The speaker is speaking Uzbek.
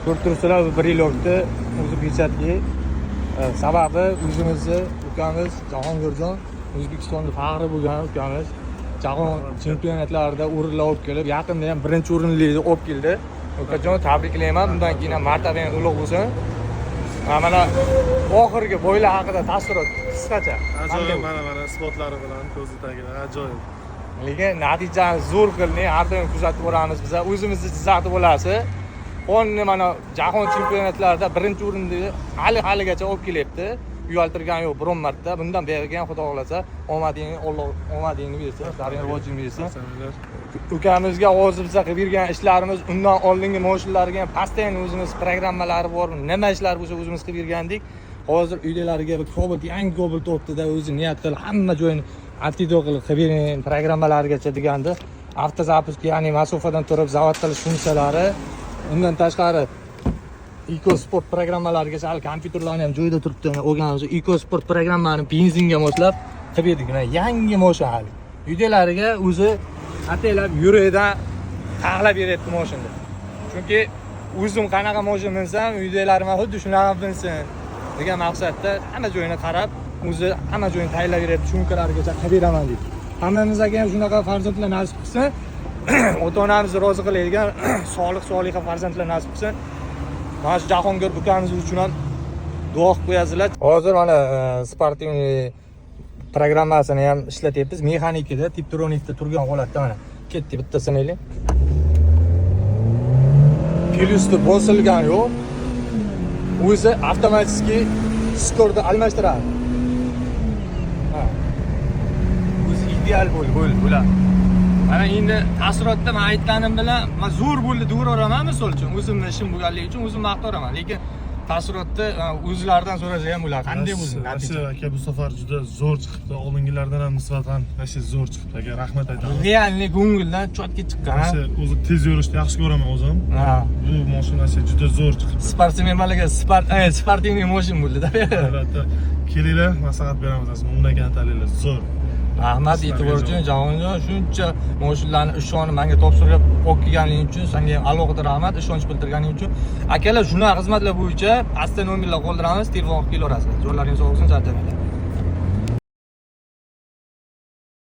Ko'rib turibsizlar, 1 yil o'tdi o'zi Bechatga. Sababi o'zimizni ukamiz Jahongirjon O'zbekistonda faxri bo'lgan ukamiz jahon chempionatlarida o'rinlar olib kelib, yaqinda ham 1-o'rinli olib keldi. Ukajon tabriklayman. Bundan keyin ham martabangiz ulug' bo'lsin. Mana oxirgi bo'ylar haqida taassurot qisqacha. Ajoyib, mana spotlari bilan ko'zi tagida ajoyib. Lekin natijani zo'r qilning, har doim kuzatib boramiz biz. O'zimizni Jizzaxda bo'lasiz. O'nni mana jahon chempionatlarida 1-o'rinni haligacha olib kelyapti. Uyaltirgan yo'q biron marta. Bundan beriga ham Xudo xolasa omadingni Alloh omadingni bersin, saring rivojingni bersin. Ukamizga hozir biz qilib bergan ishlarimiz, undan oldingi mo'shinlarga ham pastayan o'zimiz programmalari bor. Nima ishlar bo'lsa o'zimiz qilib bergandik. Hozir uylariga bir Cobalt, yangi Cobalt o'tdi-da, o'zi niyat qilib hamma joyini avtidor qilib bering programmalarigacha degandi. Avtozapus, ya'ni masofadan turib zavod qilish funksiyalari, undan tashqari EcoSport programmalarigacha hali kompyuterlarni ham joyida turibdi. O'rganamiz EcoSport programmani benzinga moslab qilib berdik. Mana yangi moshina hali. Uydalariga o'zi ataylab yuraydan taxlab beryapti moshinani. Chunki o'zim qanaqa mashina minsam, uydalarim ham xuddi shunaqa binsin degan maqsadda hamma joyini qarab, o'zi hamma joyini tayyorlab beryapti. Chunkalargacha qilib beraman deydi. Hammamizga ham shunaqa farzandlar nasib qilsin. Ota-onamizni rozi qiladigan solih farzandlar nasib qilsin. Mana shu Jahongir ukamiz uchun ham duo qilib qo'yasizlar. Hozir mana sportivniy programmasini ham ishlatyapmiz. Mexanikada, Tiptronikda turgan holatda mana ketdi bittasini ayling. Plyusni bosilgan yo'q. O'zi avtomatik skorda almashtiradi. Ha. O'zi ideal bo'ladi. Mana endi taassurotda men aytganim bilan men zo'r bo'ldi deyveraman, misol uchun o'zimning ishim bo'lganligi uchun o'zim maqtayveraman, lekin taassurotda o'zlaridan so'rasa ham ular qanday bo'ldi? Nasib aka bu safar juda zo'r chiqibdi. Oldingilardan ham nisbatan nasib zo'r chiqibdi aka. Rahmat aytaman. Realni ko'ngildan chotga chiqqan. O'zi tez yurishni yaxshi ko'raman o'zim. Ha. Bu mashinasi juda zo'r chiqibdi. Sportmenlarga sportivniy mashina bo'ldi-da. Albatta. Kelinglar, maslahat beramiz. Undan tanlaylar. Zo'r. Rahmat e'tibor uchun Jahongir, shuncha mashinalarni ishonni menga topshirib olib kelganingiz uchun senga ham alohida rahmat, ishonch bildirganing uchun. Akalar, shunaqa xizmatlar bo'yicha pastda nomerlar qoldiramiz, telefon qilib kelaverasizlar. Jo'rlaringiz sog' bo'lsin, charchamanglar.